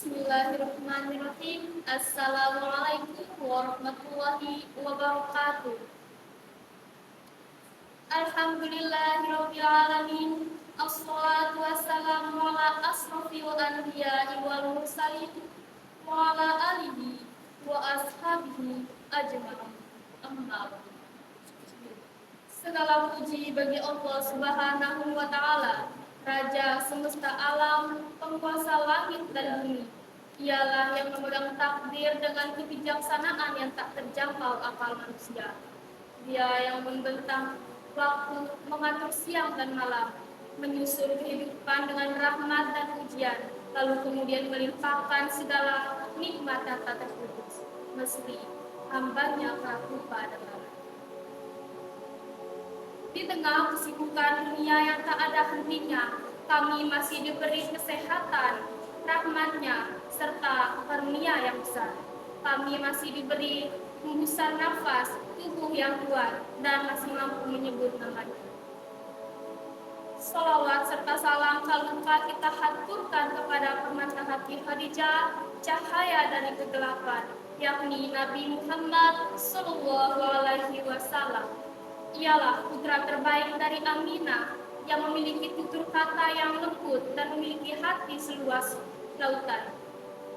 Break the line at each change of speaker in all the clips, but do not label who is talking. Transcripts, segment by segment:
Bismillahirrahmanirrahim. Assalamualaikum warahmatullahi wabarakatuh. Alhamdulillahirabbil alamin. Assalatu wassalamu ala asrofil anbiya'i wal mursalin wa ala alihi wa ashabihi ajma'in. Amma ba'du. Segala puji bagi Allah Subhanahu wa taala, Raja semesta alam, penguasa langit dan bumi. Ialah yang memegang takdir dengan kebijaksanaan yang tak terjangkau akal manusia. Dia yang membentang waktu, mengatur siang dan malam, menyusun kehidupan dengan rahmat dan ujian, lalu kemudian melimpahkan segala nikmat dan tak terputus, meski hambanya kerap lupa dan lalai. Di tengah kesibukan dunia yang tak ada hentinya, kami masih diberi kesehatan, rahmat-Nya, serta karunia yang besar. Kami masih diberi hembusan nafas, tubuh yang kuat, dan masih mampu menyebut nama-Nya. Salawat serta salam kalungkah kita haturkan kepada permata hati Khadijah, cahaya dari kegelapan, yakni Nabi Muhammad SAW. Ialah putra terbaik dari Aminah yang memiliki tutur kata yang lembut dan memiliki hati seluas lautan.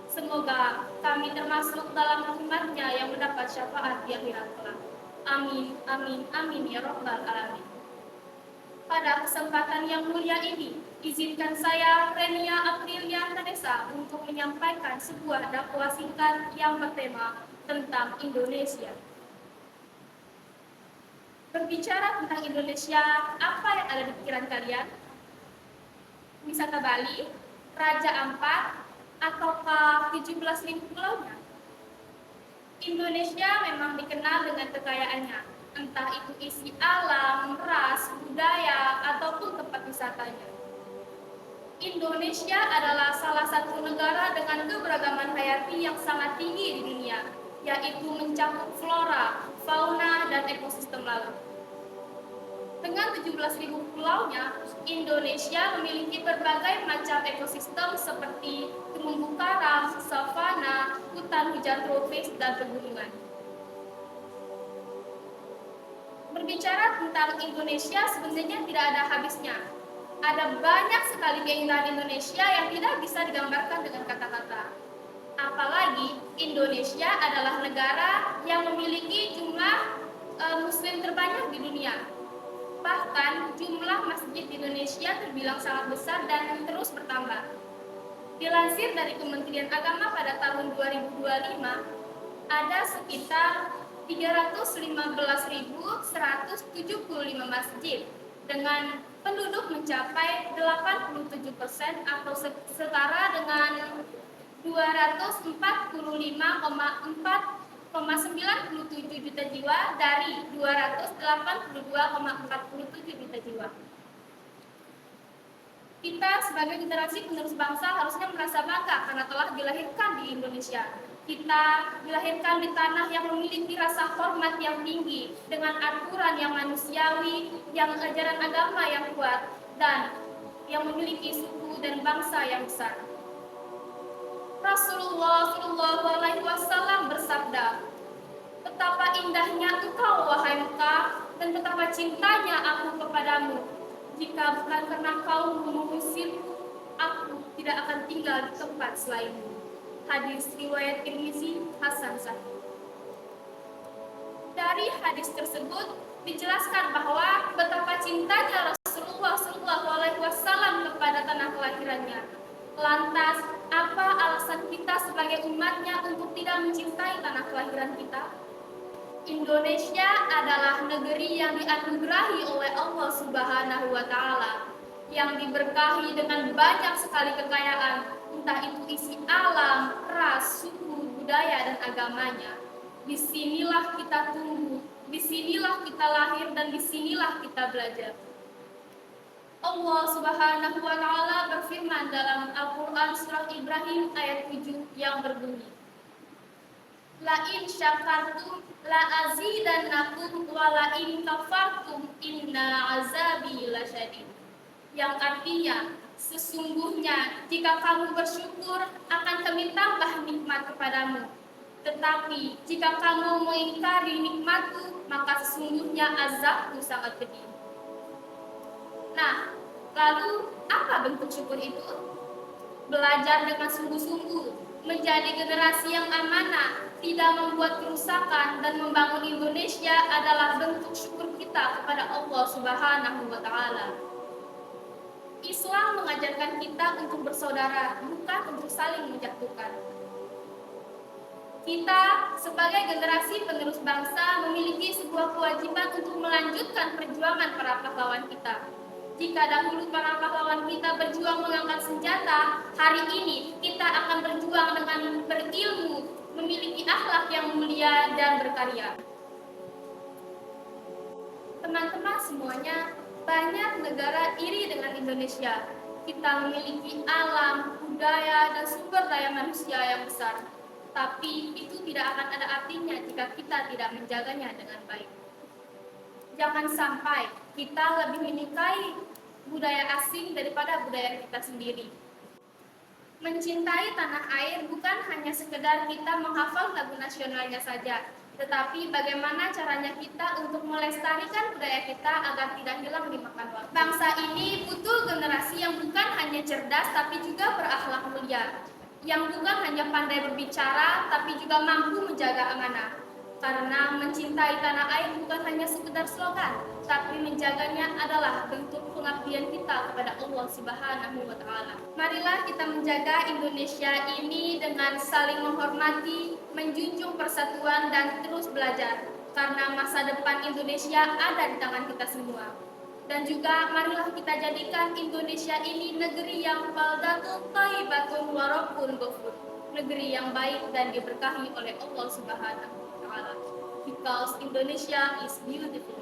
Semoga kami termasuk dalam umatnya yang mendapat syafaat di akhirat kelak. Amin, amin, amin ya rabbal alamin. Pada kesempatan yang mulia ini, izinkan saya, Renia Aprilia Nadesa, untuk menyampaikan sebuah dakwah singkat yang bertema tentang Indonesia. Berbicara tentang Indonesia, apa yang ada di pikiran kalian? Wisata Bali, Raja Ampat, ataukah 17.000 pulaunya? Indonesia memang dikenal dengan kekayaannya, entah itu isi alam, ras, budaya, ataupun tempat wisatanya. Indonesia adalah salah satu negara dengan keberagaman hayati yang sangat tinggi di dunia, yaitu mencakup flora, fauna, dan ekosistem laut. Dengan 17.000 pulaunya, Indonesia memiliki berbagai macam ekosistem seperti terumbu karang, savana, hutan hujan tropis, dan pegunungan. Berbicara tentang Indonesia sebenarnya tidak ada habisnya. Ada banyak sekali keindahan Indonesia yang tidak bisa digambarkan dengan kata-kata. Apalagi Indonesia adalah negara yang memiliki jumlah Muslim terbanyak di dunia. Bahkan jumlah masjid di Indonesia terbilang sangat besar dan terus bertambah. Dilansir dari Kementerian Agama pada tahun 2025, ada sekitar 315.175 masjid dengan penduduk mencapai 87% atau setara dengan 245,97 juta jiwa dari 282,47 juta jiwa. Kita sebagai generasi penerus bangsa harusnya merasa bangga karena telah dilahirkan di Indonesia. Kita dilahirkan di tanah yang memiliki rasa hormat yang tinggi, dengan aturan yang manusiawi, yang ajaran agama yang kuat, dan yang memiliki suku dan bangsa yang besar. Rasulullah SAW bersabda, "Betapa indahnya engkau, wahai Mekah, dan betapa cintanya aku kepadamu. Jika bukan karena kaum mengusirku, aku tidak akan tinggal di tempat selainmu." Hadis riwayat Tirmizi, Hasan Sahih. Dari hadis tersebut dijelaskan bahwa betapa cintanya Rasulullah SAW kepada tanah kelahirannya. Lantas, apa alasan kita sebagai umatnya untuk tidak mencintai tanah kelahiran kita? Indonesia adalah negeri yang dianugerahi oleh Allah Subhanahu wa Ta'ala, yang diberkahi dengan banyak sekali kekayaan, entah itu isi alam, ras, suku, budaya, dan agamanya. Disinilah kita tumbuh, disinilah kita lahir, dan disinilah kita belajar. Allah Subhanahu wa Ta'ala berfirman dalam Al-Quran Surah Ibrahim ayat 7 yang berbunyi, "La in syakartum la azidannakum wa la in kafartum inna azabi lasyadid." Yang artinya, Sesungguhnya jika kamu bersyukur akan kami tambah nikmat kepadamu. Tetapi jika kamu mengingkari nikmatku, maka sesungguhnya azabku sangat pedih. Nah, lalu apa bentuk syukur itu? Belajar dengan sungguh-sungguh, menjadi generasi yang amanah, tidak membuat kerusakan, dan membangun Indonesia adalah bentuk syukur kita kepada Allah Subhanahu wa Ta'ala. Islam mengajarkan kita untuk bersaudara, bukan untuk saling menjatuhkan. Kita sebagai generasi penerus bangsa memiliki sebuah kewajiban untuk melanjutkan perjuangan para pahlawan kita. Jika dahulu para pahlawan kita berjuang mengangkat senjata, hari ini kita akan berjuang dengan berilmu, memiliki akhlak yang mulia dan berkarya. Teman-teman semuanya, banyak negara iri dengan Indonesia. Kita memiliki alam, budaya, dan sumber daya manusia yang besar. Tapi itu tidak akan ada artinya jika kita tidak menjaganya dengan baik. Jangan sampai kita lebih menyukai budaya asing daripada budaya kita sendiri. Mencintai tanah air bukan hanya sekedar kita menghafal lagu nasionalnya saja, tetapi bagaimana caranya kita untuk melestarikan budaya kita agar tidak hilang dimakan waktu. Bangsa ini butuh generasi yang bukan hanya cerdas tapi juga berakhlak mulia, yang bukan hanya pandai berbicara tapi juga mampu menjaga amanah. Karena mencintai tanah air bukan hanya sekedar slogan, tapi menjaganya adalah bentuk pengabdian kita kepada Allah Subhanahu wa Ta'ala. Marilah kita menjaga Indonesia ini dengan saling menghormati, menjunjung persatuan, dan terus belajar. Karena masa depan Indonesia ada di tangan kita semua. Dan juga marilah kita jadikan Indonesia ini negeri yang baldatun thayyibatun wa rabbun ghafur, negeri yang baik dan diberkahi oleh Allah Subhanahu wa Ta'ala. Because Indonesia is beautiful.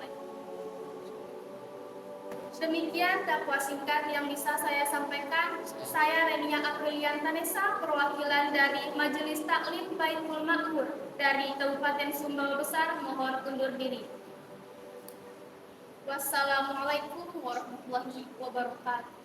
Demikian dakwah singkat yang bisa saya sampaikan. Saya Renia Aprilianta Nesa, perwakilan dari Majelis Taklim Baitul Makmur dari Kabupaten Sumbawa Besar, mohon undur diri. Wassalamualaikum warahmatullahi wabarakatuh.